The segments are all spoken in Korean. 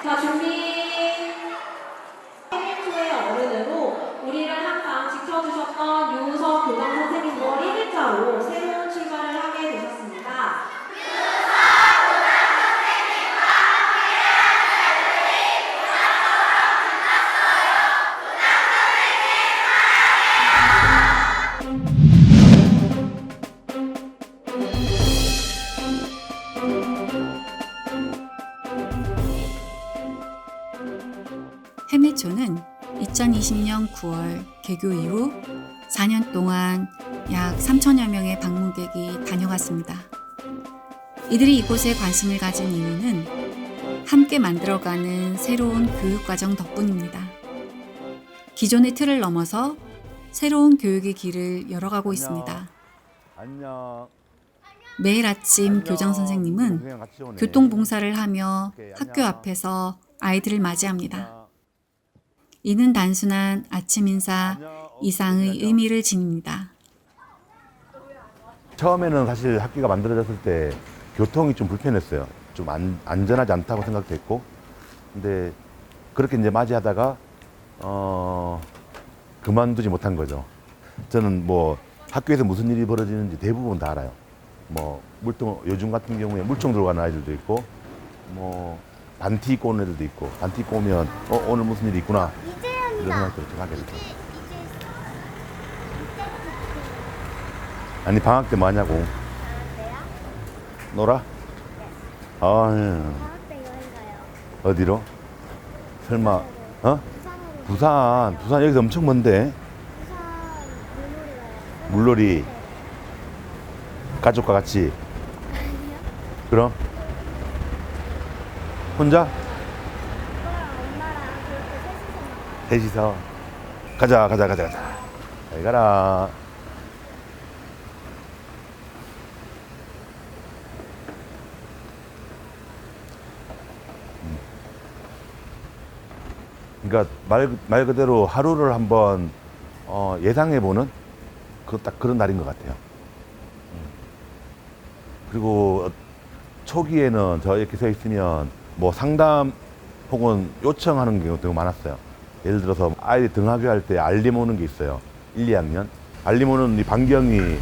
자, 준비. 생일초의 어른으로 우리를 항상 지켜주셨던 유우석 교장 선생님과 1일차로 새로운 출발을 하게 되셨습니다. 해밀초는 2020년 9월 개교 이후 4년 동안 약 3천여 명의 방문객이 다녀갔습니다. 이들이 이곳에 관심을 가진 이유는 함께 만들어가는 새로운 교육과정 덕분입니다. 기존의 틀을 넘어서 새로운 교육의 길을 열어가고 있습니다. 안녕. 매일 아침 안녕. 교장 선생님은 동생이랑 같이 오네. 교통봉사를 하며 오케이, 학교 안녕. 앞에서 아이들을 맞이합니다. 안녕. 이는 단순한 아침 인사 안녕. 이상의 안녕. 의미를 지닙니다. 처음에는 사실 학교가 만들어졌을 때 교통이 좀 불편했어요. 좀 안전하지 않다고 생각했고, 근데 그렇게 이제 맞이하다가 그만두지 못한 거죠. 저는 뭐 학교에서 무슨 일이 벌어지는지 대부분 다 알아요. 뭐 물통, 요즘 같은 경우에 물총 들고 가는 아이들도 있고, 뭐 반티 입고 오는 애들도 있고, 반티 입고 오면 오늘 무슨 일이 있구나 이런 생각들을 좀 하게 되죠. 아니 방학 때 뭐 하냐고. 놀아? 아유, 방학 때 여행 가요. 어디로? 설마 어? 부산으로. 부산 여기서 엄청 먼데. 부산 물놀이 가요. 물놀이 가족과 같이. 아니요. 그럼 혼자? 아빠랑 엄마랑 그렇게 셋이서 나가요. 셋이서 가자. 잘 가라. 그러니까 말 그대로 하루를 한번 예상해보는 딱 그런 날인 것 같아요. 그리고 초기에는 저 이렇게 서 있으면 뭐 상담 혹은 요청하는 경우도 되게 많았어요. 예를 들어서 아이들 등하교 할 때 알림 오는 게 있어요. 1, 2학년. 알림 오는 이 반경이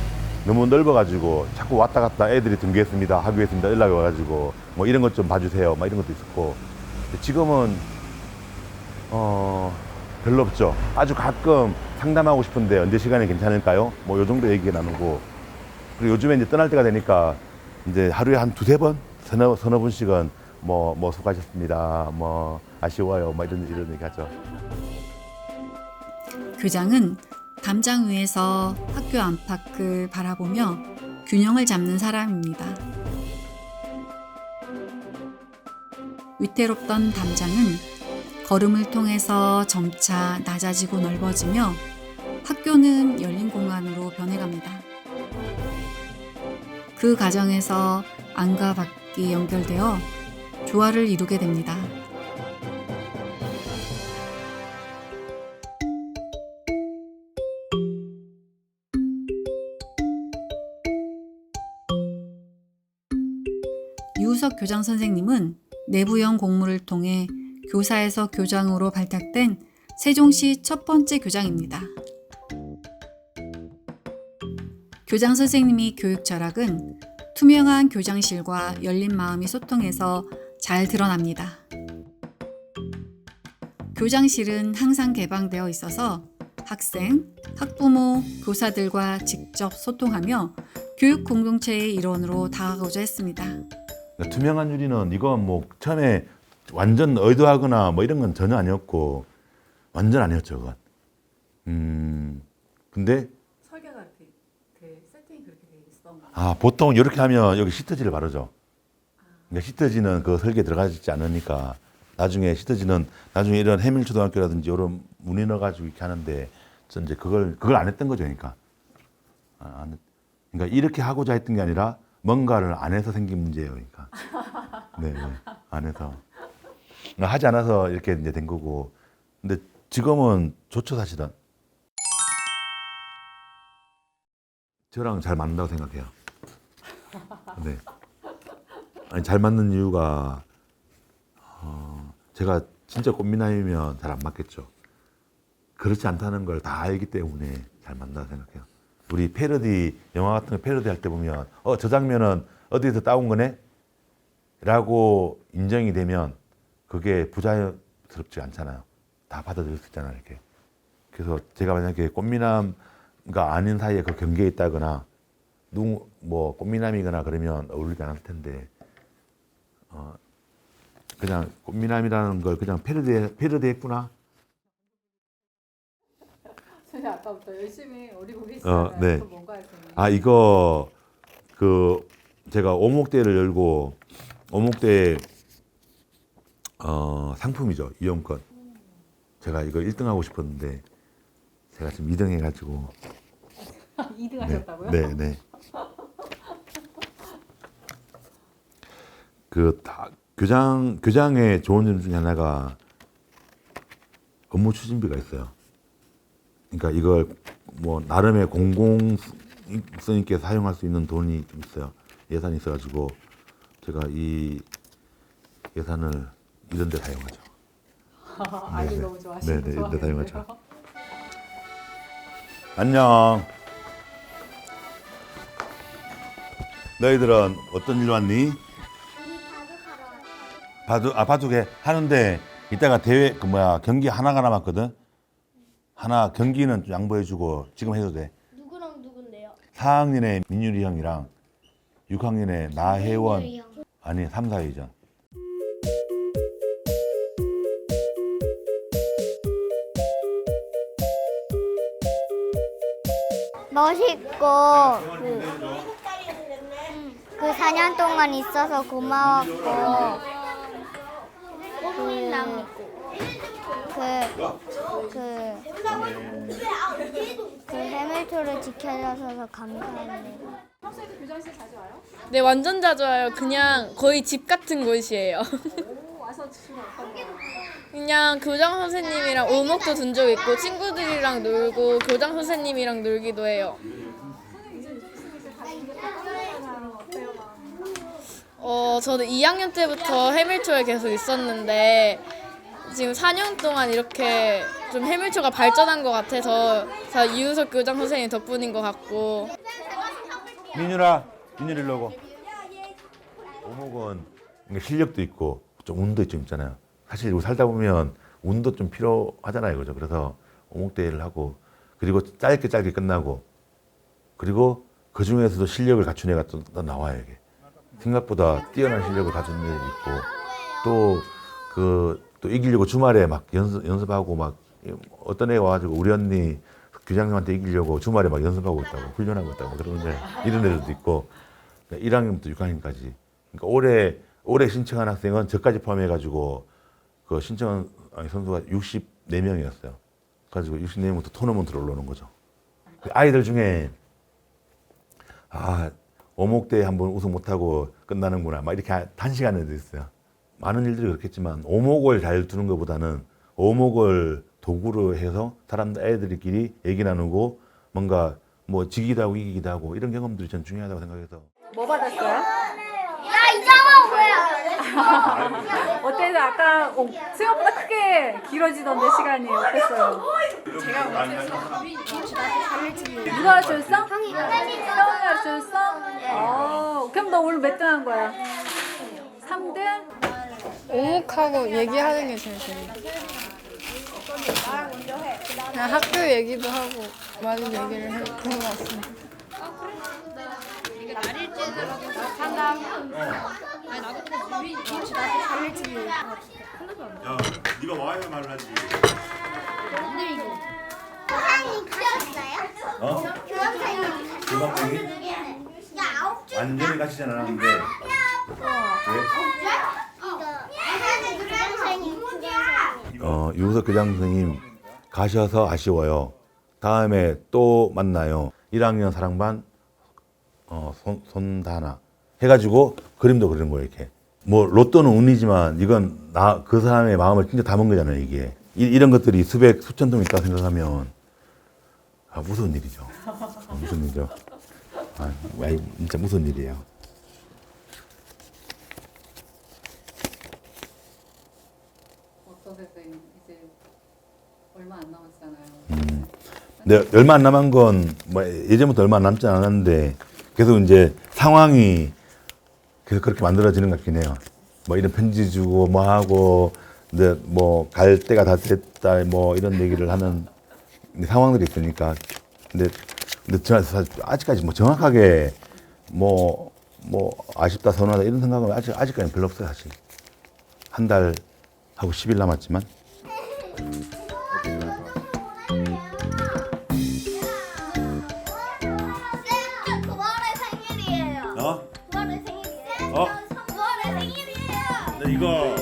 너무 넓어가지고 자꾸 왔다 갔다 애들이 등교했습니다, 하교했습니다 연락이 와가지고 뭐 이런 것 좀 봐주세요 막 이런 것도 있었고, 근데 지금은 별로 없죠. 아주 가끔 상담하고 싶은데 언제 시간이 괜찮을까요? 뭐 요 정도 얘기 나누고, 그리고 요즘에 이제 떠날 때가 되니까 이제 하루에 한 두세 번, 서너 분씩은 뭐 수고하셨습니다, 뭐 아쉬워요, 뭐 이런 얘기 하죠. 교장은 담장 위에서 학교 안팎을 바라보며 균형을 잡는 사람입니다. 위태롭던 담장은 걸음을 통해서 점차 낮아지고 넓어지며 학교는 열린 공간으로 변해갑니다. 그 과정에서 안과 밖이 연결되어 조화를 이루게 됩니다. 유우석 교장 선생님은 내부형 공모를 통해 교사에서 교장으로 발탁된 세종시 첫 번째 교장입니다. 교장 선생님이 교육 철학은 투명한 교장실과 열린 마음이 소통해서 잘 드러납니다. 교장실은 항상 개방되어 있어서 학생, 학부모, 교사들과 직접 소통하며 교육 공동체의 일원으로 다가가고자 했습니다. 투명한 유리는 이건 뭐 처음에 완전 의도하거나 뭐 이런 건 전혀 아니었고, 완전 아니었죠 그건. 근데 설계가 이렇게 세팅이 그렇게 돼 있어. 보통 이렇게 하면 여기 시트지를 바르죠. 그러니까 시트지는 그 설계에 들어가지 않으니까 나중에 시트지는 나중에 이런 해밀초등학교라든지 이런 문의 넣어가지고 이렇게 하는데, 전 이제 그걸 안 했던 거죠. 그러니까 그러니까 이렇게 하고자 했던 게 아니라 뭔가를 안 해서 생긴 문제예요. 그러니까 네, 안 해서 하지 않아서 이렇게 이제 된 거고. 근데 지금은 좋죠 사실은. 저랑 잘 맞는다고 생각해요. 네. 아니, 잘 맞는 이유가 제가 진짜 꽃미남이면 잘 안 맞겠죠. 그렇지 않다는 걸 다 알기 때문에 잘 맞는다 생각해요. 우리 패러디 영화 같은 거 패러디 할 때 보면 저 장면은 어디에서 따온 거네? 라고 인정이 되면 그게 부자연스럽지 않잖아요. 다 받아들일 수 있잖아요, 이렇게. 그래서 제가 만약에 꽃미남과 아닌 사이에 그 경계에 있다거나 뭐 꽃미남이거나 그러면 어울리지 않을 텐데 그냥 꽃미남이라는 걸 그냥 패러디했구나. 선생님 아까부터 열심히 어리고 계시잖아요. 네. 또 뭔가 했더니. 이거 제가 오목대를 열고 오목대 상품이죠, 이용권. 제가 이거 1등 하고 싶었는데 제가 지금 2등 해가지고 2등 하셨다고요? 네. 교장의 좋은 점 중에 하나가 업무 추진비가 있어요. 그러니까 이걸 뭐 나름의 공공성 있게 사용할 수 있는 돈이 좀 있어요. 예산이 있어가지고 제가 이 예산을 이런 데 사용하죠. 아이들 너무 좋아하시는 네, 거 이런 데 좋아하는데요. 사용하죠. 안녕. 너희들은 어떤 일로 왔니? 우리 바둑하러 왔어. 바둑에 하는데 이따가 대회 경기 하나가 남았거든. 하나 경기는 좀 양보해주고 지금 해도 돼. 누구랑 누군데요? 4학년의 민율이 형이랑 6학년의 나혜원 민율이 형. 아니 3, 4위전. 멋있고 그 4년 동안 있어서 고마웠고 그 해밀토를 지켜줘서 감사합니다. 네, 완전 자주 와요. 그냥 거의 집 같은 곳이에요. 그냥 교장 선생님이랑 오목도 둔 적 있고 친구들이랑 놀고 교장 선생님이랑 놀기도 해요. 저는 2학년 때부터 해밀초에 계속 있었는데 지금 4년 동안 이렇게 좀 해밀초가 발전한 것 같아서 다 이윤석 교장 선생님 덕분인 것 같고. 민율이 일로 오고. 오목은 실력도 있고 좀 운도 좀 있잖아요. 사실 우리 살다 보면 운도 좀 필요하잖아요, 그죠? 그래서 오목대회를 하고 그리고 짧게 끝나고 그리고 그 중에서도 실력을 갖춘 애가 또 나와요, 이게. 생각보다 뛰어난 실력을 가진 애들이 있고 또 이기려고 주말에 막 연습하고 막 어떤 애가 와가지고 우리 언니 교장님한테 이기려고 주말에 막 연습하고 있다고 훈련하고 있다고 그러는데 이런 애들도 있고 1학년부터 6학년까지 그러니까 올해 신청한 학생은 저까지 포함해가지고 그 신청한 선수가 64명이었어요. 그래가지고 64명부터 토너먼트로 올라오는 거죠. 그 아이들 중에 오목대회 한번 우승 못하고 끝나는구나 막 이렇게 단식하는 애도 있어요. 많은 일들이 그렇겠지만 오목을 잘 두는 것보다는 오목을 도구로 해서 애들끼리 얘기 나누고 뭔가 뭐 지기도 하고 이기기도 하고 이런 경험들이 전 중요하다고 생각해서. 뭐 받았어요? 야, 이 장어 뭐야? 어때서 아까 생각보다 크게 길어지던데 시간이 어땠어요? 누가 줬어? 형이가 줬어? 그럼 너 오늘 몇 등 한 거야? 3등? 오목하고 얘기하는 게 제일 재밌어요. 그냥 학교 얘기도 하고 많은 얘기를 했던 것 같습니다. 야, 네가 와야 말을 하지. 교장님 가셨어요? 교장님 교장님이 완전히 가시진 않았는데 왜? 유석 교장 선생님 가셔서 아쉬워요. 다음에 또 만나요. 1학년 사랑반 손다나 해가지고 그림도 그리는 거예요. 이렇게 뭐 로또는 운이지만 이건 그 사람의 마음을 진짜 담은 거잖아요. 이게 이런 것들이 수천 통 있다 생각하면 무서운 일이죠. 무서운 일이죠. 진짜 무서운 일이에요. 얼마 안 남았잖아요. 근데 얼마 안 남은 건 뭐 예전부터 얼마 남지 않았는데 계속 이제 상황이 계속 그렇게 만들어지는 것 같긴 해요. 뭐 이런 편지 주고 뭐 하고 근데 뭐 갈 때가 다 됐다 뭐 이런 얘기를 하는 상황들이 있으니까 근데 저는 사실 아직까지 뭐 정확하게 뭐 아쉽다 서운하다 이런 생각은 아직까지 별로 없어요 사실. 한 달 하고 10일 남았지만. 쌤, 9월에 생일이에요. 9월에 생일이에요. 9월에 생일이에요. 근데 이거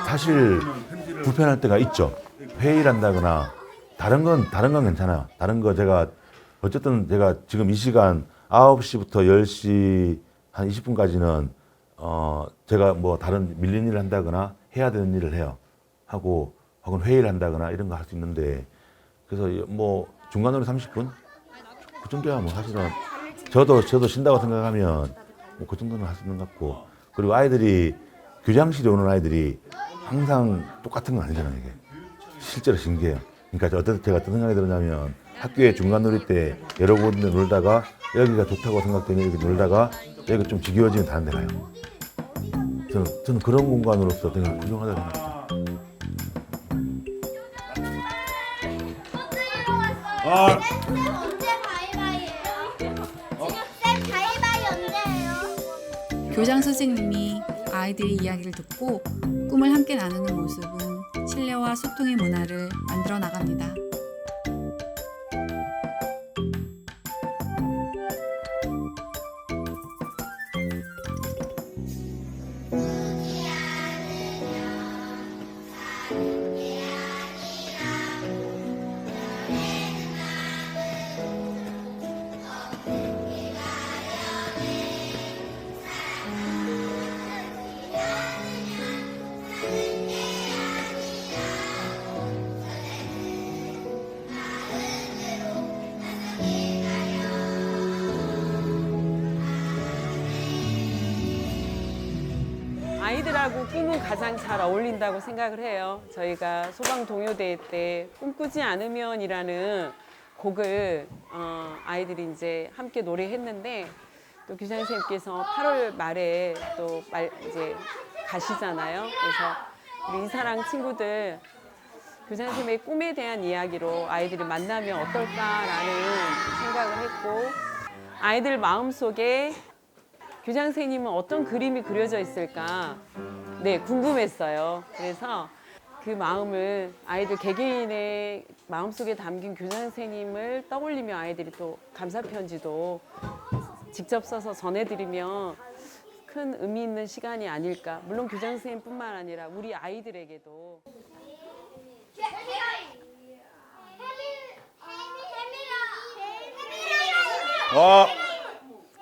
사실 불편할 때가 있죠. 회의를 한다거나 다른 건 괜찮아요. 다른 거 제가 어쨌든 제가 지금 이 시간 9시부터 10시 한 20분까지는 제가 뭐 다른 밀린 일을 한다거나 해야 되는 일을 해요. 하고 혹은 회의를 한다거나 이런 거 할 수 있는데 그래서 뭐 중간으로 30분 그 정도야 뭐 사실은 저도 쉰다고 생각하면 뭐 그 정도는 할 수 있는 것 같고 그리고 아이들이 교장실에 오는 아이들이 항상 똑같은 건 아니잖아요 이게 실제로 신기해요. 그러니까 제가 어떤 생각이 들었냐면 학교에 중간 놀이 때 여러 군데 놀다가 여기가 좋다고 생각되면 이렇게 놀다가 여기가 좀 지겨워지면 다른 데 가요. 저는 그런 공간으로서 되게 훌륭하다고 생각해요. 쌤 언제 바이바이예요? 쌤 바이바이 언제예요? 교장 선생님이 아이들의 이야기를 듣고 꿈을 함께 나누는 모습은 신뢰와 소통의 문화를 만들어 나갑니다. 아이들하고 꿈은 가장 잘 어울린다고 생각을 해요. 저희가 소방 동요대회 때 꿈꾸지 않으면이라는 곡을 아이들이 이제 함께 노래했는데 또 교장 선생님께서 8월 말에 또 이제 가시잖아요. 그래서 우리 이사랑 친구들 교장 선생님의 꿈에 대한 이야기로 아이들이 만나면 어떨까라는 생각을 했고 아이들 마음속에 교장 선생님은 어떤 그림이 그려져 있을까 궁금했어요. 그래서 그 마음을 아이들 개개인의 마음속에 담긴 교장 선생님을 떠올리며 아이들이 또 감사 편지도 직접 써서 전해드리면 큰 의미 있는 시간이 아닐까. 물론 교장 선생님뿐만 아니라 우리 아이들에게도.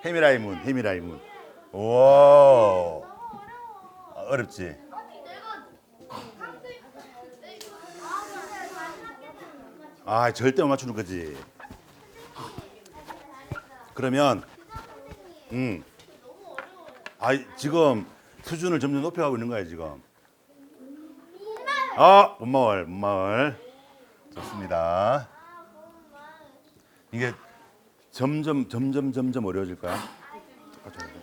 해미라이문. 우와. 어렵지? 절대 못 맞추는 거지. 그러면, 지금 수준을 점점 높여가고 있는 거야, 지금. 문마을. 좋습니다. 이게 점점 어려워질 거야.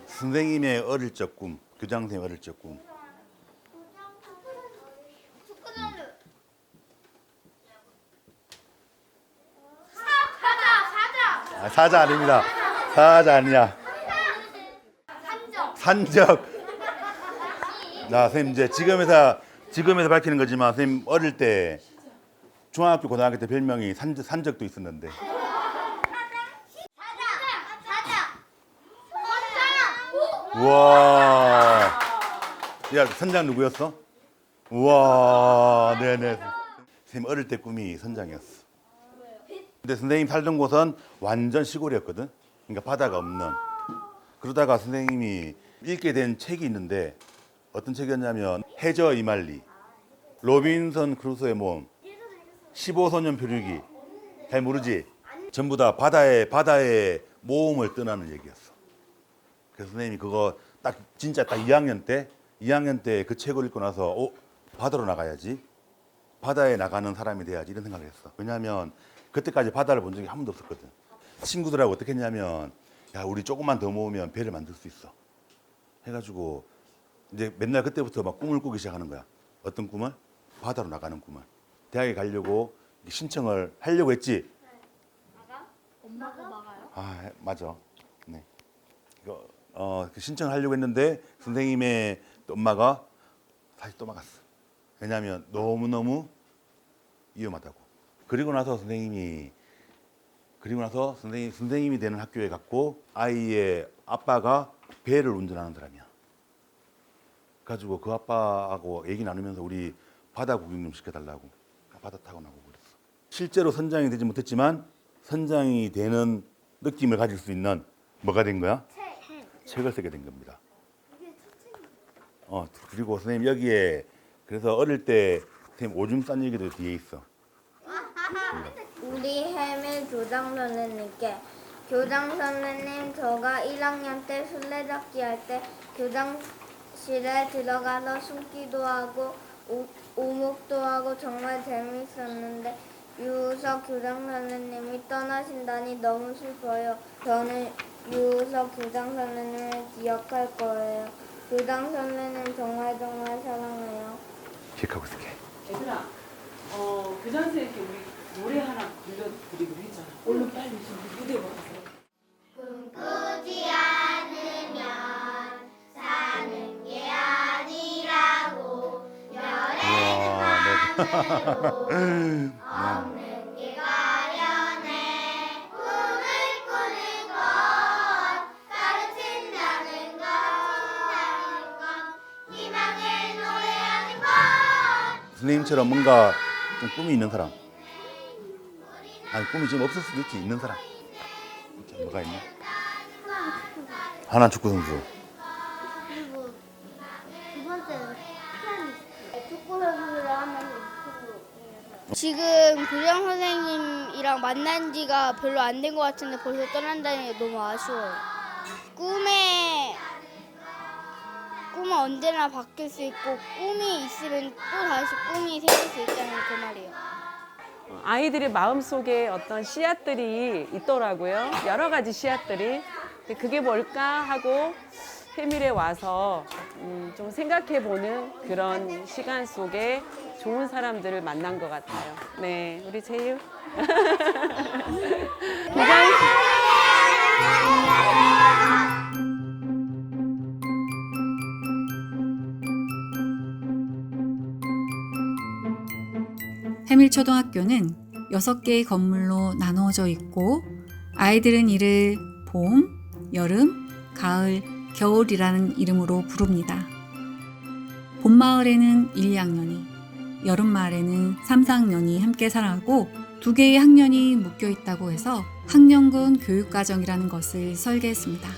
선생님의 어릴 적 꿈, 교장 선생님 어릴 적 꿈. 사자 아닙니다. 사자 아니야. 산적. 자, 선생님 이제 지금에서 밝히는 거지만 선생님 어릴 때 중학교 고등학교 때 별명이 산적도 있었는데. 우와. 야, 선장 누구였어? 우와. 네네. 선생님 어릴 때 꿈이 선장이었어. 근데 선생님 살던 곳은 완전 시골이었거든. 그러니까 바다가 없는. 그러다가 선생님이 읽게 된 책이 있는데 어떤 책이었냐면 해저 이말리, 로빈선 크루소의 몸, 15소년 표류기. 잘 모르지? 전부 다 바다의 모험을 떠나는 얘기였어. 그래서 선생님이 그거 딱 진짜 딱 2학년 때 그 책을 읽고 나서 바다로 나가야지. 바다에 나가는 사람이 돼야지 이런 생각을 했어. 왜냐하면 그때까지 바다를 본 적이 한 번도 없었거든. 친구들하고 어떻게 했냐면 야 우리 조금만 더 모으면 배를 만들 수 있어. 해가지고 이제 맨날 그때부터 막 꿈을 꾸기 시작하는 거야. 어떤 꿈을? 바다로 나가는 꿈을. 대학에 가려고 신청을 하려고 했지. 엄마가 막아요? 아 맞아. 네. 이거 그 신청을 하려고 했는데 선생님의 또 엄마가 다시 또 막았어. 왜냐하면 너무너무 위험하다고. 그리고 나서 선생님이 되는 학교에 갔고 아이의 아빠가 배를 운전하는 사람이야. 가지고 그 아빠하고 얘기 나누면서 우리 바다 구경 좀 시켜달라고. 바다 타고 나고 그랬어. 실제로 선장이 되지 못했지만 선장이 되는 느낌을 가질 수 있는 뭐가 된 거야? 책을 쓰게 된 겁니다. 그리고 선생님 여기에 그래서 어릴 때 선생님 오줌 싼 얘기도 뒤에 있어. 우리 해밀 교장 선생님께 교장 선생님 저가 1학년 때 술래잡기 할 때 교장실에 들어가서 숨기도 하고 오목도 하고 정말 재밌었는데 유우석 교장 선생님이 떠나신다니 너무 슬퍼요. 저는 유우석 교장 선생님을 기억할 거예요. 교장 선생님 정말 사랑해요. 기억하고 있을게. 얘들아, 교장 선생님께 우리 노래 하나 불러드리기로 했잖아. 얼른 빨리 좀 무대 와서. 꿈꾸지 않으면 사는 게 아니라고 열애는 만으로 없는 게 가련해 꿈을 꾸는 것 가르친다는 건 희망을 노래하는 것 선생님처럼 뭔가 좀 꿈이 있는 사람. 아니 꿈이 지금 없을 수도 있지. 있는 사람. 자, 뭐가 있나? 하나 축구 선수. 그리고 두 번째는 피아니스트. 축구 선수를 하면 유튜브. 지금 교장 선생님이랑 만난 지가 별로 안 된 것 같은데 벌써 떠난다는 게 너무 아쉬워요. 꿈은 언제나 바뀔 수 있고 꿈이 있으면 또 다시 꿈이 생길 수 있다는 그 말이에요. 아이들의 마음속에 어떤 씨앗들이 있더라고요. 여러 가지 씨앗들이. 그게 뭘까 하고 해밀에 와서 좀 생각해보는 그런 시간 속에 좋은 사람들을 만난 것 같아요. 네, 우리 재유. 해밀초등학교는 6개의 건물로 나누어져 있고 아이들은 이를 봄, 여름, 가을, 겨울이라는 이름으로 부릅니다. 봄마을에는 1, 2학년이, 여름마을에는 3, 4학년이 함께 살아가고 2개의 학년이 묶여 있다고 해서 학년군 교육과정이라는 것을 설계했습니다.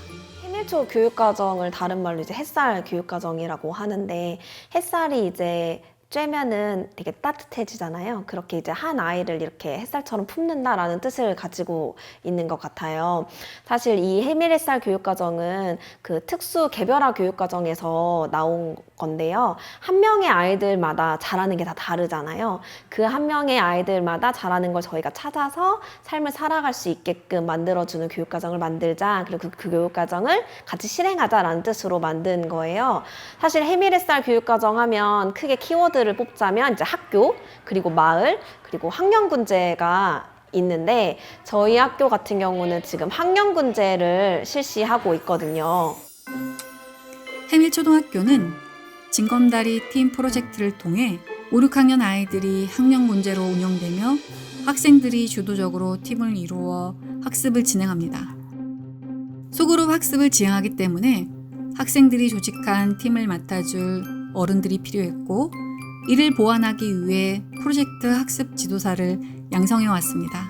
해밀초 교육과정을 다른 말로 이제 햇살 교육과정이라고 하는데 햇살이 이제 쬐면은 되게 따뜻해지잖아요. 그렇게 이제 한 아이를 이렇게 햇살처럼 품는다라는 뜻을 가지고 있는 것 같아요. 사실 이 해밀 햇살 교육과정은 그 특수 개별화 교육과정에서 나온 건데요. 한 명의 아이들마다 잘하는 게 다 다르잖아요. 그 한 명의 아이들마다 잘하는 걸 저희가 찾아서 삶을 살아갈 수 있게끔 만들어주는 교육과정을 만들자. 그리고 그 교육과정을 같이 실행하자라는 뜻으로 만든 거예요. 사실 해밀 햇살 교육과정 하면 크게 키워드를 뽑자면 이제 학교, 그리고 마을, 그리고 학년군제가 있는데 저희 학교 같은 경우는 지금 학년군제를 실시하고 있거든요. 해밀초등학교는 징검다리 팀 프로젝트를 통해 5, 6학년 아이들이 학년군제로 운영되며 학생들이 주도적으로 팀을 이루어 학습을 진행합니다. 소그룹 학습을 지향하기 때문에 학생들이 조직한 팀을 맡아줄 어른들이 필요했고 이를 보완하기 위해 프로젝트 학습 지도사를 양성해 왔습니다.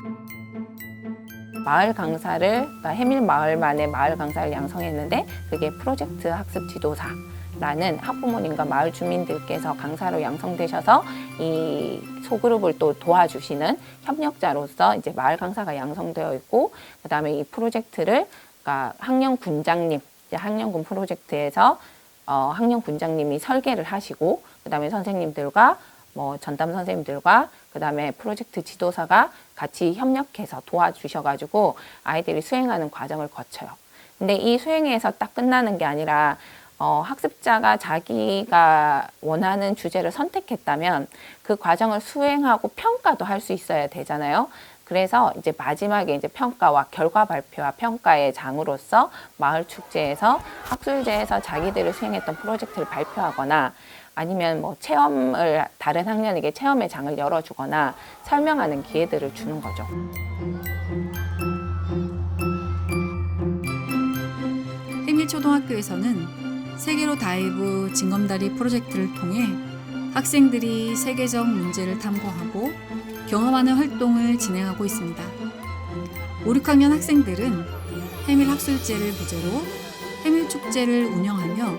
마을 강사를, 그러니까 해밀 마을만의 마을 강사를 양성했는데 그게 프로젝트 학습 지도사라는 학부모님과 마을 주민들께서 강사로 양성되셔서 이 소그룹을 또 도와주시는 협력자로서 이제 마을 강사가 양성되어 있고 그다음에 이 프로젝트를 그러니까 학년 군장님 이제 학령군 프로젝트에서 학령 군장님이 설계를 하시고 그다음에 선생님들과 뭐 전담 선생님들과 그다음에 프로젝트 지도사가 같이 협력해서 도와주셔가지고 아이들이 수행하는 과정을 거쳐요. 근데 이 수행에서 딱 끝나는 게 아니라 학습자가 자기가 원하는 주제를 선택했다면 그 과정을 수행하고 평가도 할 수 있어야 되잖아요. 그래서 이제 마지막에 이제 평가와 결과 발표와 평가의 장으로서 마을 축제에서 학술제에서 자기들을 수행했던 프로젝트를 발표하거나 아니면 뭐 체험을 다른 학년에게 체험의 장을 열어주거나 설명하는 기회들을 주는 거죠. 해밀초등학교에서는 세계로 다이브 징검다리 프로젝트를 통해 학생들이 세계적 문제를 탐구하고 경험하는 활동을 진행하고 있습니다. 5, 6학년 학생들은 해밀 학술제를 부제로 해밀 축제를 운영하며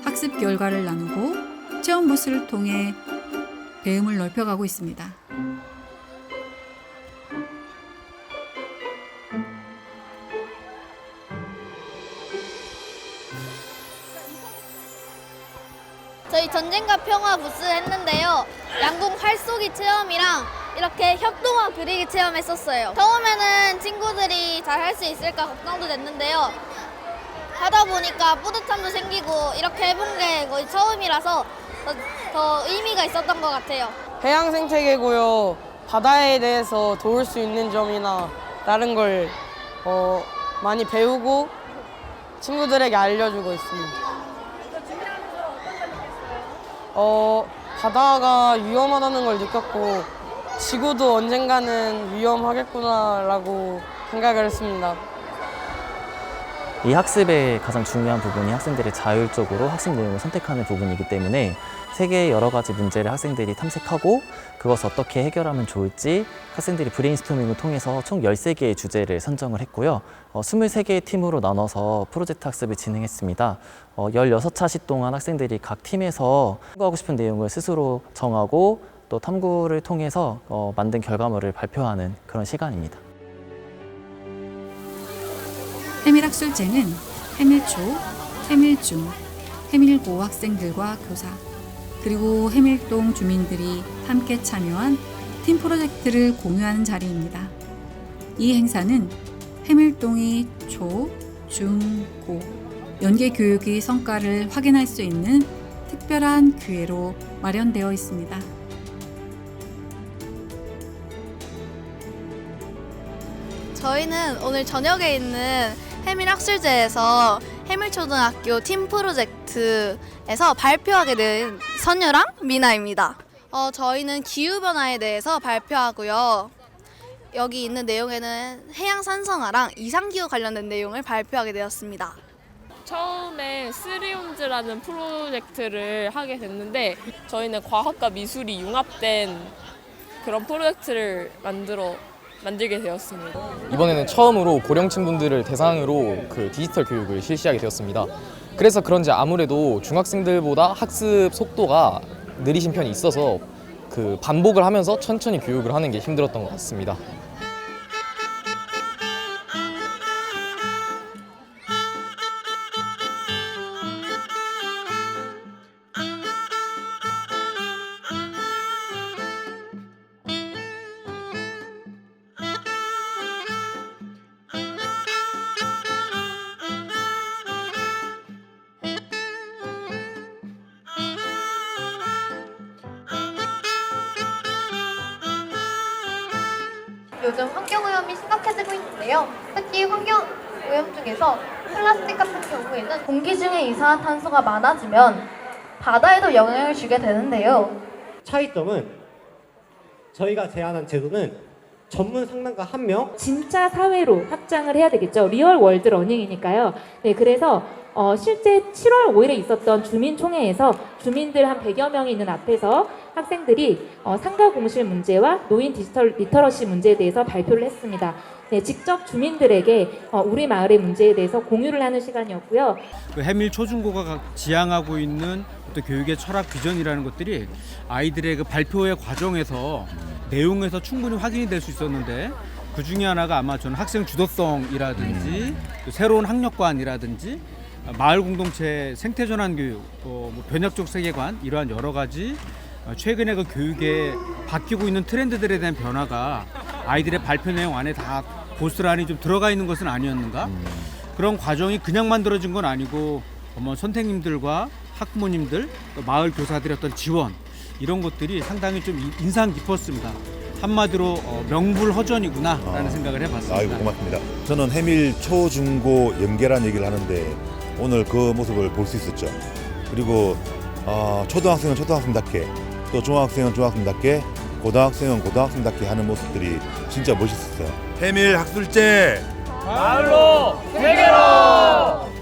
학습 결과를 나누고 체험 부스를 통해 배움을 넓혀가고 있습니다. 저희 전쟁과 평화 부스 했는데요. 양궁 활쏘기 체험이랑 이렇게 협동화 그리기 체험했었어요. 처음에는 친구들이 잘 할 수 있을까 걱정도 됐는데요. 하다 보니까 뿌듯함도 생기고 이렇게 해본 게 거의 처음이라서 더 의미가 있었던 것 같아요. 해양 생태계고요. 바다에 대해서 도울 수 있는 점이나 다른 걸 많이 배우고 친구들에게 알려주고 있습니다. 바다가 위험하다는 걸 느꼈고 지구도 언젠가는 위험하겠구나라고 생각을 했습니다. 이 학습의 가장 중요한 부분이 학생들이 자율적으로 학습 내용을 선택하는 부분이기 때문에 세계의 여러 가지 문제를 학생들이 탐색하고 그것을 어떻게 해결하면 좋을지 학생들이 브레인스토밍을 통해서 총 13개의 주제를 선정을 했고요. 23개의 팀으로 나눠서 프로젝트 학습을 진행했습니다. 16차시 동안 학생들이 각 팀에서 탐구하고 싶은 내용을 스스로 정하고 또 탐구를 통해서 만든 결과물을 발표하는 그런 시간입니다. 해밀학술제는 해밀초, 해밀중, 해밀고 학생들과 교사, 그리고 해밀동 주민들이 함께 참여한 팀 프로젝트를 공유하는 자리입니다. 이 행사는 해밀동의 초, 중, 고 연계 교육의 성과를 확인할 수 있는 특별한 기회로 마련되어 있습니다. 저희는 오늘 저녁에 있는 해밀학술제에서 해밀초등학교 팀 프로젝트에서 발표하게 된 선유랑 미나입니다. 저희는 기후변화에 대해서 발표하고요. 여기 있는 내용에는 해양산성화랑 이상기후 관련된 내용을 발표하게 되었습니다. 처음에 쓰리온즈라는 프로젝트를 하게 됐는데 저희는 과학과 미술이 융합된 그런 프로젝트를 만들게 되었습니다. 이번에는 처음으로 고령층 분들을 대상으로 디지털 교육을 실시하게 되었습니다. 그래서 그런지 아무래도 중학생들보다 학습 속도가 느리신 편이 있어서 반복을 하면서 천천히 교육을 하는 게 힘들었던 것 같습니다. 요즘 환경오염이 심각해지고 있는데요. 특히 환경오염 중에서 플라스틱 같은 경우에는 공기 중에 이산화탄소가 많아지면 바다에도 영향을 주게 되는데요. 차이점은 저희가 제안한 제도는 전문 상담가 1명, 진짜 사회로 확장을 해야 되겠죠. 리얼 월드 러닝이니까요. 네, 그래서 실제 7월 5일에 있었던 주민총회에서 주민들 한 100여 명이 있는 앞에서 학생들이 상가공실 문제와 노인 디지털 리터러시 문제에 대해서 발표를 했습니다. 네, 직접 주민들에게 우리 마을의 문제에 대해서 공유를 하는 시간이었고요. 해밀 초중고가 지향하고 있는 또 교육의 철학 비전이라는 것들이 아이들의 발표의 과정에서 내용에서 충분히 확인이 될 수 있었는데 그 중에 하나가 아마 저는 학생 주도성이라든지 또 새로운 학력관이라든지 마을 공동체 생태 전환 교육, 뭐 변혁적 세계관 이러한 여러 가지 최근에 그 교육에 바뀌고 있는 트렌드들에 대한 변화가 아이들의 발표 내용 안에 다 고스란히 좀 들어가 있는 것은 아니었는가? 그런 과정이 그냥 만들어진 건 아니고 선생님들과 학부모님들, 또 마을 교사들의 어떤 지원 이런 것들이 상당히 좀 인상 깊었습니다. 한마디로 명불허전이구나라는 생각을 해봤습니다. 아이고 고맙습니다. 저는 해밀 초중고 연계란 얘기를 하는데 오늘 그 모습을 볼 수 있었죠. 그리고 초등학생은 초등학생답게 또 중학생은 중학생답게 고등학생은 고등학생답게 하는 모습들이 진짜 멋있었어요. 해밀 학술제 마을로 세계로.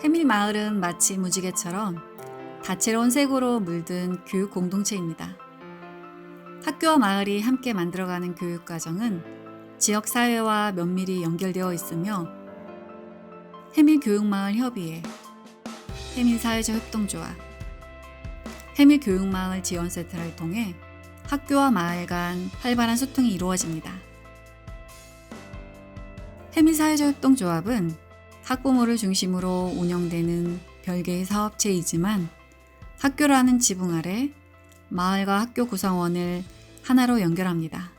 해밀 마을은 마치 무지개처럼 다채로운 색으로 물든 교육 공동체입니다. 학교와 마을이 함께 만들어가는 교육과정은 지역사회와 면밀히 연결되어 있으며 해밀교육마을협의회, 해밀사회적협동조합, 해밀교육마을 지원센터를 통해 학교와 마을 간 활발한 소통이 이루어집니다. 해밀사회적협동조합은 학부모를 중심으로 운영되는 별개의 사업체이지만 학교라는 지붕 아래 마을과 학교 구성원을 하나로 연결합니다.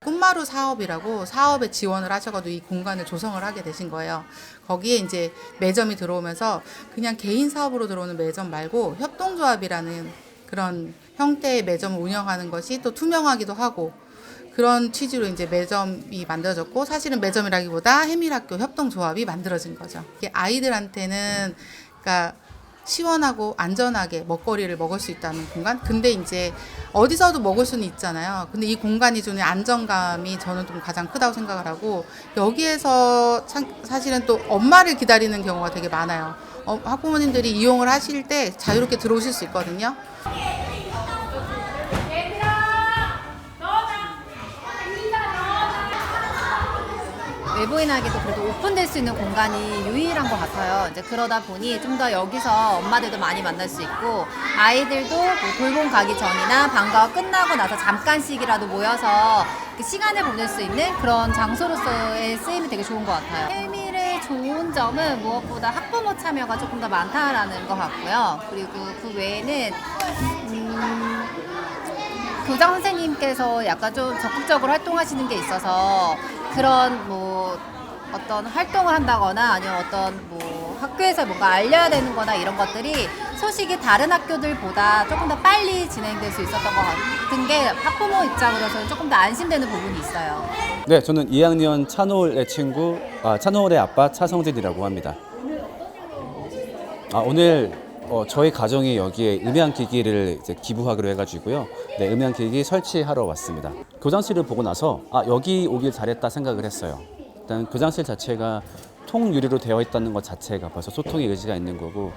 꿈마루 사업이라고 사업에 지원을 하셔가지고 이 공간을 조성을 하게 되신 거예요. 거기에 이제 매점이 들어오면서 그냥 개인 사업으로 들어오는 매점 말고 협동조합이라는 그런 형태의 매점을 운영하는 것이 또 투명하기도 하고 그런 취지로 이제 매점이 만들어졌고 사실은 매점이라기보다 해밀학교 협동조합이 만들어진 거죠. 이게 아이들한테는 그러니까 시원하고 안전하게 먹거리를 먹을 수 있다는 공간? 근데 이제 어디서도 먹을 수는 있잖아요. 근데 이 공간이 주는 안정감이 저는 좀 가장 크다고 생각을 하고 여기에서 사실은 또 엄마를 기다리는 경우가 되게 많아요. 학부모님들이 이용을 하실 때 자유롭게 들어오실 수 있거든요. 외부인에게도 그래도 오픈될 수 있는 공간이 유일한 것 같아요. 이제 그러다 보니 좀 더 여기서 엄마들도 많이 만날 수 있고 아이들도 뭐 돌봄 가기 전이나 방과가 끝나고 나서 잠깐씩이라도 모여서 그 시간을 보낼 수 있는 그런 장소로서의 쓰임이 되게 좋은 것 같아요. 해밀의 좋은 점은 무엇보다 학부모 참여가 조금 더 많다라는 것 같고요. 그리고 그 외에는 교장 선생님께서 약간 좀 적극적으로 활동하시는 게 있어서 그런 뭐 어떤 활동을 한다거나 아니면 어떤 뭐 학교에서 뭔가 알려야 되는 거나 이런 것들이 소식이 다른 학교들보다 조금 더 빨리 진행될 수 있었던 것 같은 게 학부모 입장으로서는 조금 더 안심되는 부분이 있어요. 네, 저는 2학년 찬호울의 친구, 찬호울의 아빠 차성진이라고 합니다. 오늘 저희 가정이 여기에 음향기기를 이제 기부하기로 해가지고요. 네, 음향기기 설치하러 왔습니다. 교장실을 보고 나서 여기 오길 잘했다 생각을 했어요. 일단 교장실 자체가 통유리로 되어 있다는 것 자체가 벌써 소통의 의지가 있는 거고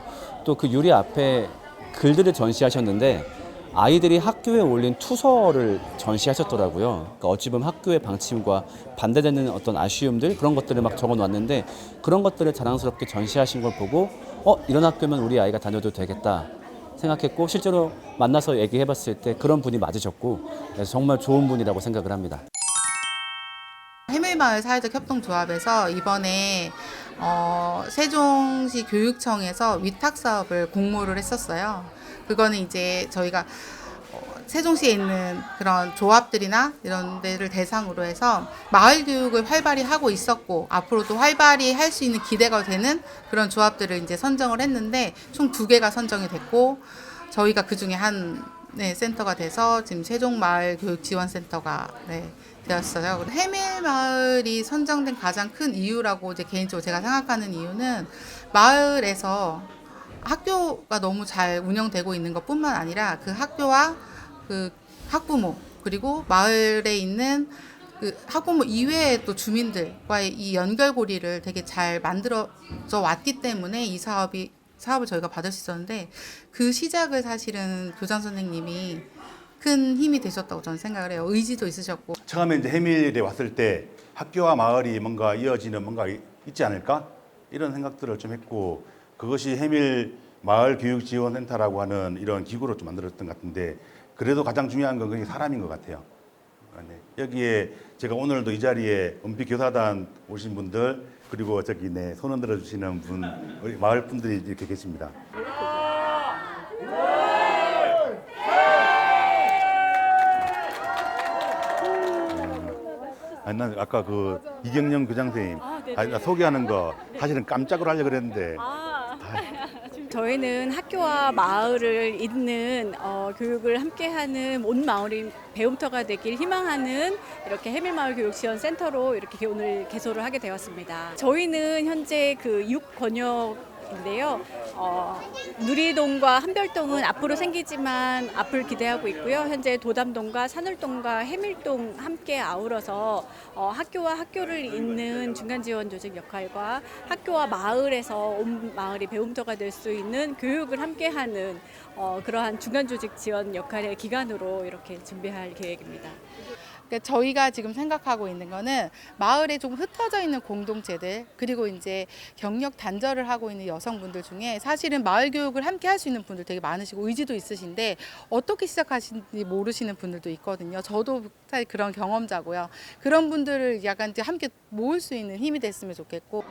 또 그 유리 앞에 글들을 전시하셨는데 아이들이 학교에 올린 투서를 전시하셨더라고요. 그러니까 어찌 보면 학교의 방침과 반대되는 어떤 아쉬움들 그런 것들을 막 적어놨는데 그런 것들을 자랑스럽게 전시하신 걸 보고 이런 학교면 우리 아이가 다녀도 되겠다 생각했고 실제로 만나서 얘기해봤을 때 그런 분이 맞으셨고 그래서 정말 좋은 분이라고 생각을 합니다. 해밀마을 사회적 협동조합에서 이번에 세종시 교육청에서 위탁 사업을 공모를 했었어요. 그거는 이제 저희가 세종시에 있는 그런 조합들이나 이런 데를 대상으로 해서 마을 교육을 활발히 하고 있었고 앞으로도 활발히 할 수 있는 기대가 되는 그런 조합들을 이제 선정을 했는데 총 2개가 선정이 됐고 저희가 그 중에 한 센터가 돼서 지금 세종마을교육지원센터가 되었어요. 해밀마을이 선정된 가장 큰 이유라고 이제 개인적으로 제가 생각하는 이유는 마을에서 학교가 너무 잘 운영되고 있는 것뿐만 아니라 그 학교와 그 학부모 그리고 마을에 있는 그 학부모 이외의 또 주민들과의 이 연결고리를 되게 잘 만들어져 왔기 때문에 이 사업을 저희가 받을 수 있었는데 그 시작을 사실은 교장 선생님이 큰 힘이 되셨다고 저는 생각을 해요. 의지도 있으셨고. 처음에 이제 해밀에 왔을 때 학교와 마을이 뭔가 이어지는 뭔가 있지 않을까 이런 생각들을 좀 했고 그것이 해밀 마을교육지원센터라고 하는 이런 기구로 좀 만들었던 것 같은데 그래도 가장 중요한 건 그게 사람인 것 같아요. 네. 여기에 제가 오늘도 이 자리에 은빛교사단 오신 분들 그리고 저기 네, 손 흔들어 주시는 분 우리 마을 분들이 이렇게 계십니다. 아니, 난 아까 그 이경영 교장 선생님 소개하는 거 사실은 깜짝으로 하려고 그랬는데 저희는 학교와 마을을 잇는 교육을 함께하는 온 마을이 배움터가 되길 희망하는 이렇게 해밀마을교육지원센터로 이렇게 오늘 개소를 하게 되었습니다. 저희는 현재 그 6권역인데요. 누리동과 한별동은 앞으로 생기지만 앞을 기대하고 있고요. 현재 도담동과 산울동과 해밀동 함께 아우러서 학교와 학교를 잇는 중간지원 조직 역할과 학교와 마을에서 온 마을이 배움터가 될 수 있는 교육을 함께하는 그러한 중간조직 지원 역할의 기관으로 이렇게 준비할 계획입니다. 그러니까 저희가 지금 생각하고 있는 거는 마을에 좀 흩어져 있는 공동체들 그리고 이제 경력 단절을 하고 있는 여성분들 중에 사실은 마을 교육을 함께 할 수 있는 분들 되게 많으시고 의지도 있으신데 어떻게 시작하시는지 모르시는 분들도 있거든요. 저도 사실 그런 경험자고요. 그런 분들을 약간 이제 함께 모을 수 있는 힘이 됐으면 좋겠고.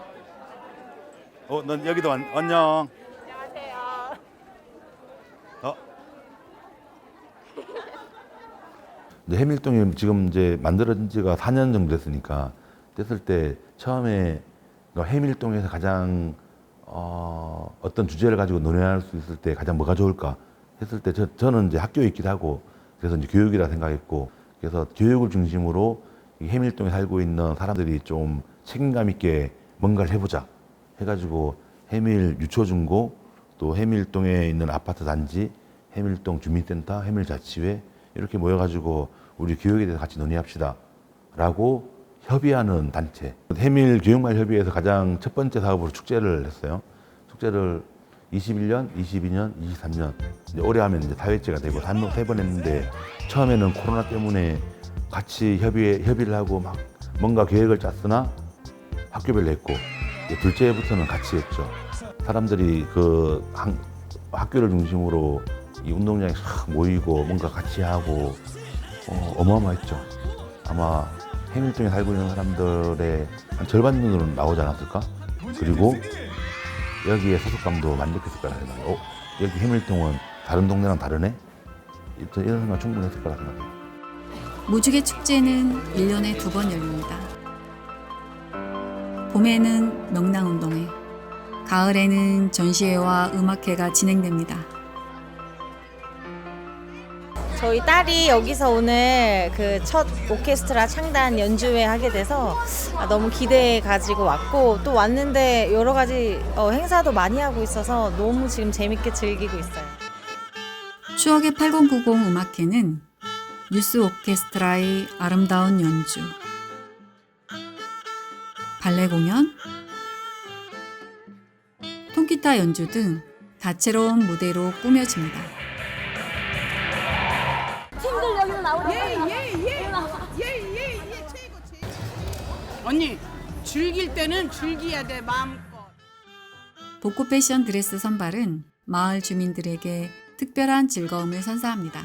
넌 여기도 안녕. 해밀동이 지금 이제 만들어진 지가 4년 정도 됐으니까 됐을 때 처음에 해밀동에서 가장 어떤 주제를 가지고 논의할 수 있을 때 가장 뭐가 좋을까 했을 때 저는 이제 학교에 있기도 하고 그래서 이제 교육이라 생각했고 그래서 교육을 중심으로 이 해밀동에 살고 있는 사람들이 좀 책임감 있게 뭔가를 해보자 해가지고 해밀 유초중고 또 해밀동에 있는 아파트 단지 해밀동 주민센터 해밀자치회 이렇게 모여가지고 우리 교육에 대해서 같이 논의합시다 라고 협의하는 단체 해밀교육마을협의회에서 가장 첫 번째 사업으로 축제를 했어요. 축제를 21년, 22년, 23년 이제 올해 하면 이제 4회째가 되고 3번 했는데 처음에는 코로나 때문에 같이 협의를 하고 막 뭔가 계획을 짰으나 학교별로 했고 둘째 해부터는 같이 했죠. 사람들이 그 학교를 중심으로 이 운동장에 싹 모이고 뭔가 같이 하고 어마어마했죠. 아마 해밀동에 살고 있는 사람들의 한 절반 정도는 나오지 않았을까? 그리고 여기에 소속감도 만족했을 거라 생각해요. 여기 해밀동은 다른 동네랑 다르네? 이런 생각 충분히 했을 거라 생각해요. 무지개 축제는 1년에 2번 열립니다. 봄에는 명랑운동회, 가을에는 전시회와 음악회가 진행됩니다. 저희 딸이 여기서 오늘 그 첫 오케스트라 창단 연주회 하게 돼서 너무 기대 가지고 왔고 또 왔는데 여러 가지 행사도 많이 하고 있어서 너무 지금 재밌게 즐기고 있어요. 추억의 8090 음악회는 뉴스 오케스트라의 아름다운 연주, 발레 공연, 통기타 연주 등 다채로운 무대로 꾸며집니다. 친구들 여기서 나오는 언니 즐길 때는 즐겨야 돼 마음껏. 복고 패션 드레스 선발은 마을 주민들에게 특별한 즐거움을 선사합니다.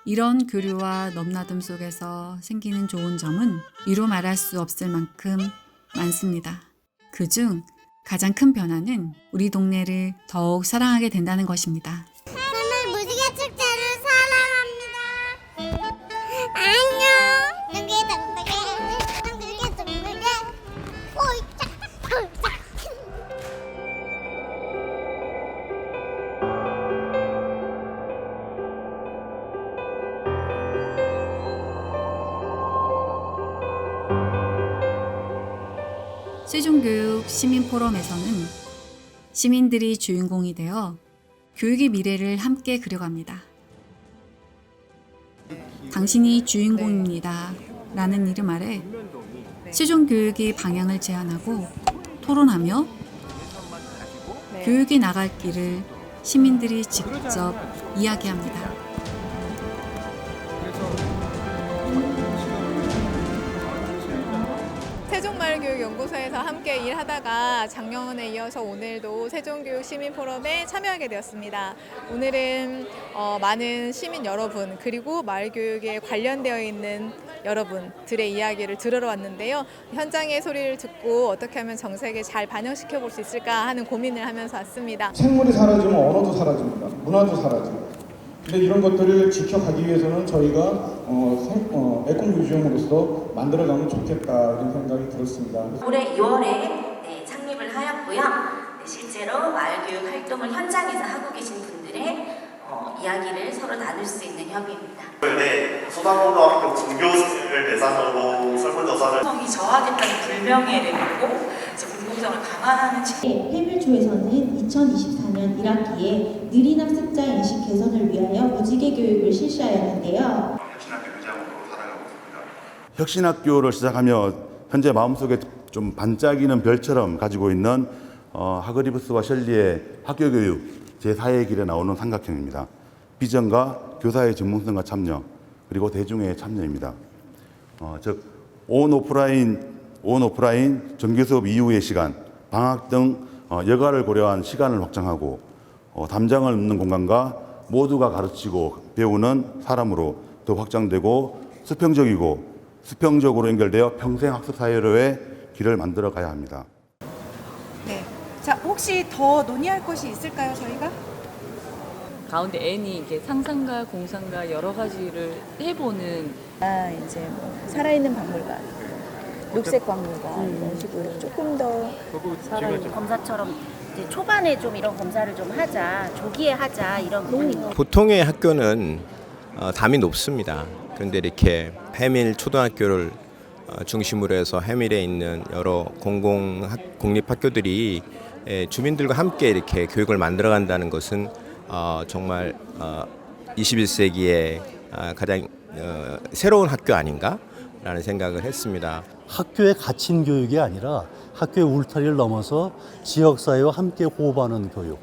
이런 교류와 넘나듦 속에서 생기는 좋은 점은 이루 말할 수 없을 만큼 많습니다. 그중 가장 큰 변화는 우리 동네를 더욱 사랑하게 된다는 것입니다. 저는 무지개 축제를 사랑합니다. 안녕. 세종교육 시민포럼에서는 시민들이 주인공이 되어 교육의 미래를 함께 그려갑니다. 당신이 주인공입니다 라는 이름 아래 세종교육의 방향을 제안하고 토론하며 교육이 나갈 길을 시민들이 직접 이야기합니다. 세종마을교육연구소에서 함께 일하다가 작년에 이어서 오늘도 세종교육시민포럼에 참여하게 되었습니다. 오늘은 많은 시민 여러분 그리고 마을교육에 관련되어 있는 여러분들의 이야기를 들으러 왔는데요. 현장의 소리를 듣고 어떻게 하면 정책에 잘 반영시켜 볼 수 있을까 하는 고민을 하면서 왔습니다. 생물이 사라지면 언어도 사라집니다. 문화도 사라집니다. 근데 이런 것들을 지켜가기 위해서는 저희가 에코뮤지엄으로서 만들어가면 좋겠다 이런 생각이 들었습니다. 올해 2월에 창립을 하였고요. 실제로 마을교육 활동을 현장에서 하고 계신 분들의 이야기를 서로 나눌 수 있는 협의입니다. 소담고등학교 전교생을 대상으로 설문조사를 성이 저하겠다는 불명예를 믿고 공공성을 강화하는 해밀초에서는 2024년 1학기에 느린 학습자 인식 개선을 위하여 무지개 교육을 실시하였는데요. 혁신학교를 시작하며 현재 마음속에 좀 반짝이는 별처럼 가지고 있는 하그리브스와 셜리의 학교교육 제4의 길에 나오는 삼각형입니다. 비전과 교사의 전문성과 참여 그리고 대중의 참여입니다. 즉 온 오프라인 정규 수업 이후의 시간, 방학 등 여가를 고려한 시간을 확장하고 담장을 놓는 공간과 모두가 가르치고 배우는 사람으로 더 확장되고 수평적으로 연결되어 평생 학습 사회로의 길을 만들어 가야 합니다. 네. 자, 혹시 더 논의할 것이 있을까요, 저희가? 가운데 N이 이게 상상과 공상과 여러 가지를 해보는 이제 뭐 살아있는 박물관, 녹색 박물관 이런 식으로 조금 더 살아있는 검사처럼 이제 초반에 좀 이런 검사를 좀 하자, 조기에 하자 이런 부분인 보통의 학교는 담이 높습니다. 그런데 이렇게 해밀 초등학교를 중심으로 해서 해밀에 있는 여러 공립학교들이 주민들과 함께 이렇게 교육을 만들어간다는 것은 정말 21세기의 가장 새로운 학교 아닌가라는 생각을 했습니다. 학교에 갇힌 교육이 아니라 학교의 울타리를 넘어서 지역사회와 함께 호흡하는 교육,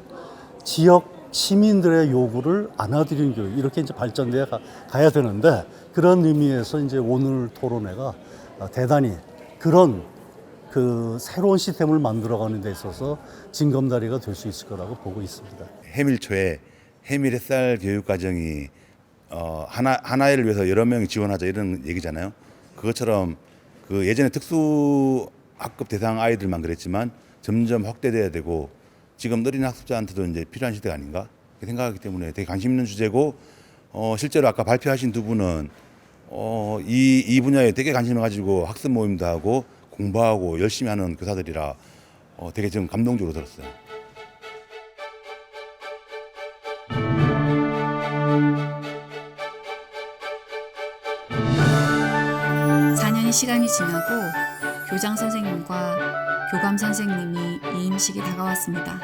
지역 시민들의 요구를 안아들이는 교육, 이렇게 이제 발전되어 가야 되는데, 그런 의미에서 이제 오늘 토론회가 대단히 그런 그 새로운 시스템을 만들어가는 데 있어서 징검다리가 될 수 있을 거라고 보고 있습니다. 해밀초에 해밀 햇살 교육과정이 하나를 위해서 여러 명이 지원하자 이런 얘기잖아요. 그것처럼 그 예전에 특수학급 대상 아이들만 그랬지만 점점 확대돼야 되고 지금 어린 학습자한테도 이제 필요한 시대가 아닌가 생각하기 때문에 되게 관심 있는 주제고 실제로 아까 발표하신 두 분은 이 분야에 되게 관심을 가지고 학습 모임도 하고 공부하고 열심히 하는 교사들이라 되게 좀 감동적으로 들었어요. 시간이 지나고 교장 선생님과 교감 선생님이 이임식이 다가왔습니다.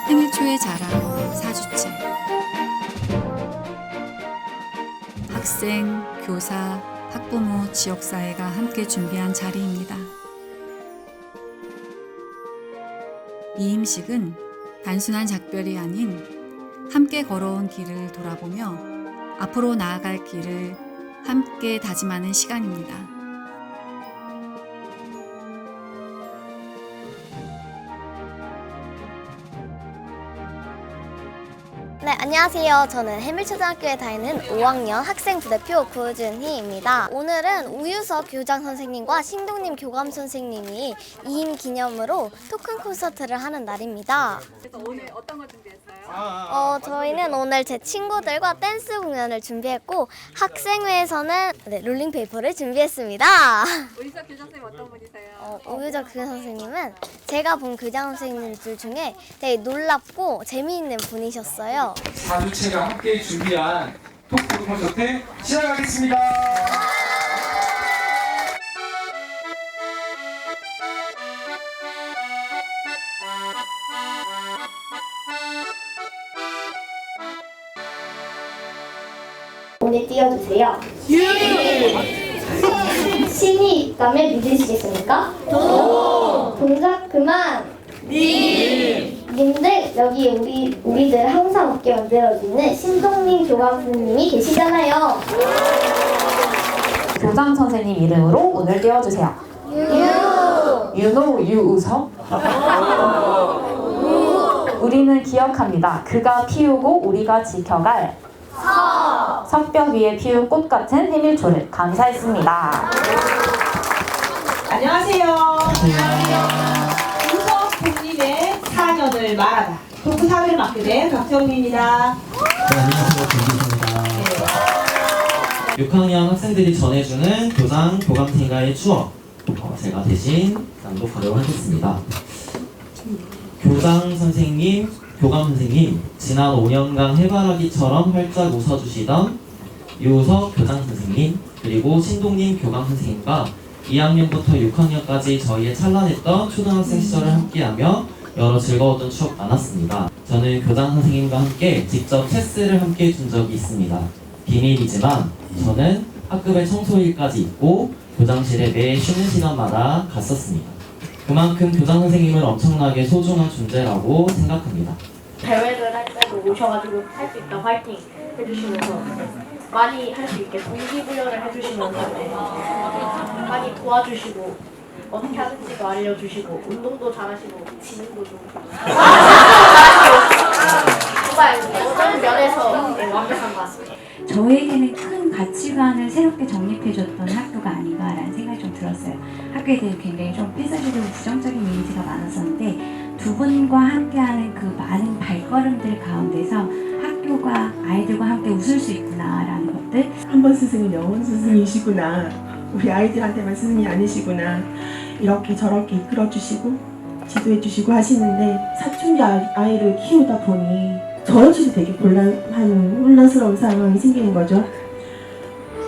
해밀초의 자랑 4주째. 학생, 교사, 학부모, 지역사회가 함께 준비한 자리입니다. 이임식은 단순한 작별이 아닌 함께 걸어온 길을 돌아보며 앞으로 나아갈 길을 함께 다짐하는 시간입니다. 네, 안녕하세요. 저는 해밀초등학교에 다니는 5학년 학생 부대표 구준희입니다. 오늘은 우유석 교장 선생님과 신동님 교감 선생님이 이임 기념으로 토큰 콘서트를 하는 날입니다. 그래서 오늘 어떤 거 준비했어요? 저희는 오늘 제 친구들과 댄스 공연을 준비했고 학생회에서는 롤링페이퍼를 준비했습니다. 우유석 교장 선생님 어떤 분이세요? 우유석 교장 선생님은 제가 본 교장 선생님들 중에 되게 놀랍고 재미있는 분이셨어요. 4주체가 함께 준비한 토크 콘서트 시작하겠습니다. 오늘 띄워주세요. 신이 있다면 믿으시겠습니까? 동작 그만. 님들 여기 우리들 항상 웃게 만들어주는 신동민 교감 선생님이 계시잖아요. 교장 선생님 이름으로 오늘 띄워주세요. 윤호, 유우석. 우리는 기억합니다. 그가 피우고 우리가 지켜갈 석벽 위에 피운 꽃 같은 해밀초를. 감사했습니다. 안녕하세요. 우석 국립의 4년을 말하다. 토크 사회를 맡게 된 박정미입니다. 네, 안녕하세요. 김기수입니다. 6학년 학생들이 전해주는 교장, 교감생과의 추억. 제가 대신 낭독하도록 하겠습니다. 교장 선생님, 교감 선생님, 지난 5년간 해바라기처럼 활짝 웃어주시던 유우석 교장 선생님, 그리고 신동님 교감 선생님과 2학년부터 6학년까지 저희의 찬란했던 초등학생 시절을 함께하며 여러 즐거웠던 추억 많았습니다. 저는 교장 선생님과 함께 직접 체스를 함께 해준 적이 있습니다. 비밀이지만 저는 학급의 청소일까지 있고 교장실에 매 쉬는 시간마다 갔었습니다. 그만큼 교장 선생님은 엄청나게 소중한 존재라고 생각합니다. 대회를 할 때도 오셔가지고 할 수 있다 화이팅 해주시면서 많이 할 수 있게 동기부여를 해주시면서 많이 도와주시고 어떻게 하는지도 알려주시고 운동도 잘하시고 지능도 좋으시고 정말 모든 면에서 완벽한 것 같습니다. 저에게는 큰 가치관을 새롭게 정립해줬던 학교가 아닌가라는 생각이 좀 들었어요. 학교에 대해 굉장히 좀 폐쇄적이고 부정적인 이미지가 많았었는데 두 분과 함께하는 그 많은 발걸음들 가운데서 학교가 아이들과 함께 웃을 수 있구나라는 것들. 한 번 스승은 영원 스승이시구나. 우리 아이들한테만 스승이 아니시구나. 이렇게 저렇게 이끌어주시고 지도해주시고 하시는데 사춘기 아이를 키우다 보니 저 역시도 되게 혼란스러운 상황이 생기는 거죠.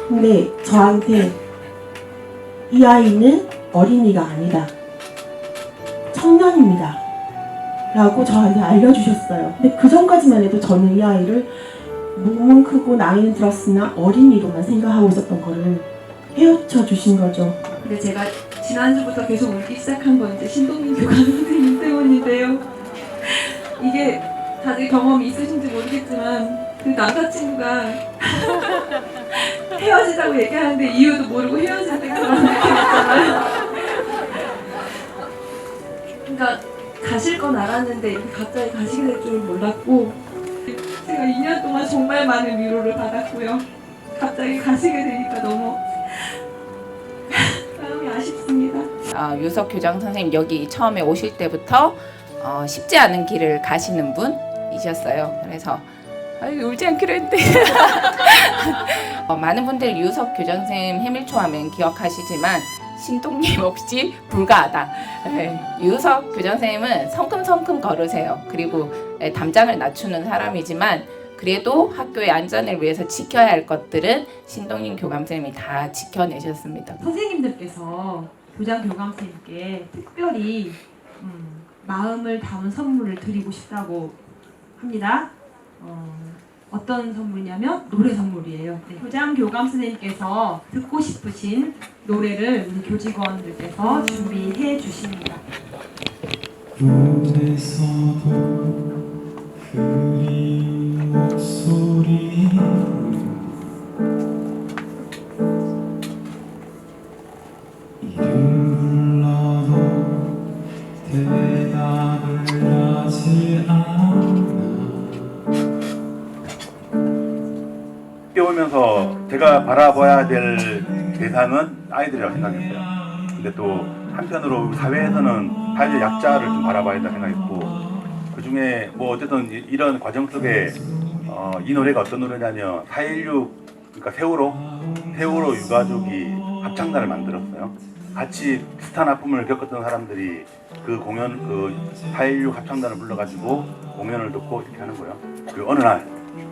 근데 저한테 이 아이는 어린이가 아니다. 청년입니다. 라고 저한테 알려주셨어요. 근데 그 전까지만 해도 저는 이 아이를 몸은 크고 나이는 들었으나 어린이로만 생각하고 있었던 거를 헤어쳐 주신 거죠. 근데 제가 지난주부터 계속 울기 시작한 건 이제 신동민 교감 선생님 때문인데요. 이게 다들 경험이 있으신지 모르겠지만 그 남자친구가 헤어지자고 얘기하는데 이유도 모르고 헤어질 때 그런 느낌 있잖아요. 그러니까 가실 건 알았는데 이렇게 갑자기 가시게 될 줄 몰랐고 제가 2년 동안 정말 많은 위로를 받았고요. 갑자기 가시게 되니까 너무 마음이 아쉽습니다. 유석 교장 선생님 여기 처음에 오실 때부터 쉽지 않은 길을 가시는 분이셨어요. 그래서 울지 않기로 했는데 많은 분들 유석 교장 선생님 해밀초하면 기억하시지만 신동님 없이 불가하다. 유석 교장 선생님은 성큼성큼 걸으세요. 그리고 담장을 낮추는 사람이지만 그래도 학교의 안전을 위해서 지켜야 할 것들은 신동님 교감 선생님이 다 지켜내셨습니다. 선생님들께서 교장 교감 선생님께 특별히 마음을 담은 선물을 드리고 싶다고 합니다. 어떤 선물이냐면 노래 선물이에요. 교장 교감 선생님께서 듣고 싶으신 노래를 우리 교직원들께서 준비해 주십니다. 꿈에서도 그린 목소리 이름 불러도 대답을 하지 않아. 오면서 제가 바라봐야 될 대상은 아이들이라고 생각했어요. 근데 또 한편으로 사회에서는 사회적 약자를 좀 바라봐야 된다 생각했고 그 중에 뭐 어쨌든 이런 과정 속에 이 노래가 어떤 노래냐면 4.16 그러니까 세월호 유가족이 합창단을 만들었어요. 같이 비슷한 아픔을 겪었던 사람들이 그 4.16 합창단을 불러가지고 공연을 듣고 이렇게 하는 거예요. 그리고 어느 날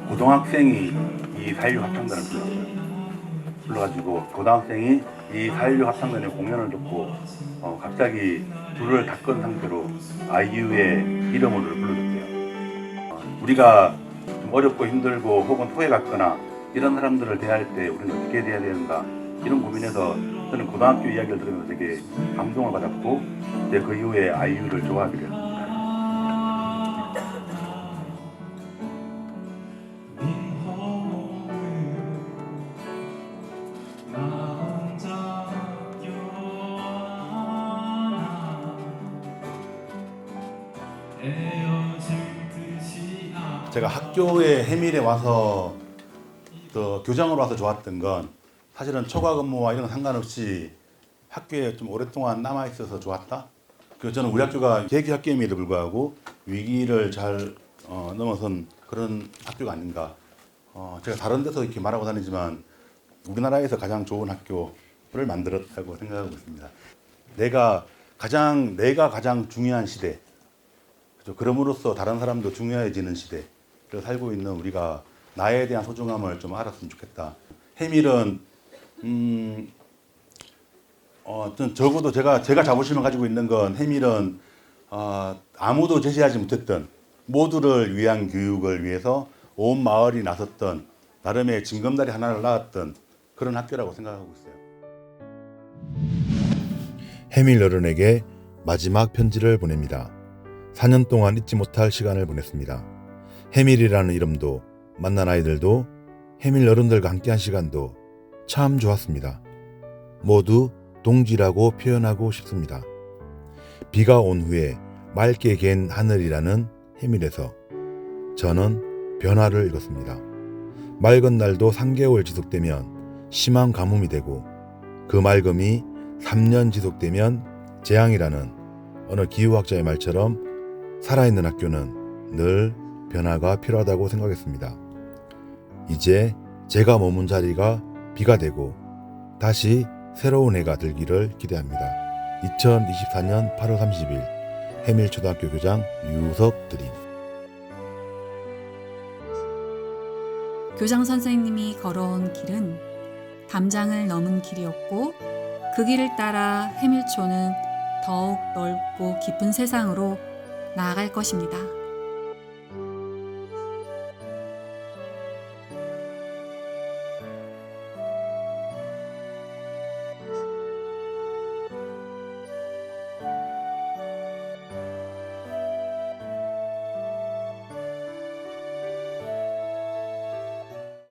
고등학생이 이 4.16 합창단을 불러가지고 고등학생이 이 4.16 합창단의 공연을 듣고 갑자기 불을 다 끈 상태로 아이유의 이름으로 불러줬대요. 우리가 좀 어렵고 힘들고 혹은 소외받거나 이런 사람들을 대할 때 우리는 어떻게 대해야 되는가 이런 고민에서 저는 고등학교 이야기를 들으면서 되게 감동을 받았고 이제 그 이후에 아이유를 좋아하게 됐습니다. 나 제가 학교에 해밀에 와서 또 교장으로 와서 좋았던 건 사실은 초과 근무와 이런 거 상관없이 학교에 좀 오랫동안 남아 있어서 좋았다. 그 저는 우리 학교가 계기 학교임에도 불구하고 위기를 잘 넘어선 그런 학교가 아닌가. 제가 다른 데서 이렇게 말하고 다니지만 우리나라에서 가장 좋은 학교를 만들었다고 생각하고 있습니다. 내가 가장 중요한 시대. 그럼으로써 다른 사람도 중요해지는 시대를 살고 있는 우리가 나에 대한 소중함을 좀 알았으면 좋겠다. 해밀은 적어도 제가 자부심을 가지고 있는 건 해밀은 아무도 제시하지 못했던 모두를 위한 교육을 위해서 온 마을이 나섰던 나름의 징검다리 하나를 낳았던 그런 학교라고 생각하고 있어요. 해밀 어른에게 마지막 편지를 보냅니다. 4년 동안 잊지 못할 시간을 보냈습니다. 해밀이라는 이름도 만난 아이들도 해밀 어른들과 함께한 시간도 참 좋았습니다. 모두 동지라고 표현하고 싶습니다. 비가 온 후에 맑게 갠 하늘이라는 해밀에서 저는 변화를 읽었습니다. 맑은 날도 3개월 지속되면 심한 가뭄이 되고 그 맑음이 3년 지속되면 재앙이라는 어느 기후학자의 말처럼 살아있는 학교는 늘 변화가 필요하다고 생각했습니다. 이제 제가 머문 자리가 비가 되고 다시 새로운 해가 들기를 기대합니다. 2024년 8월 30일 해밀초등학교 교장 유석 드림. 교장 선생님이 걸어온 길은 담장을 넘은 길이었고 그 길을 따라 해밀초는 더욱 넓고 깊은 세상으로 나아갈 것입니다.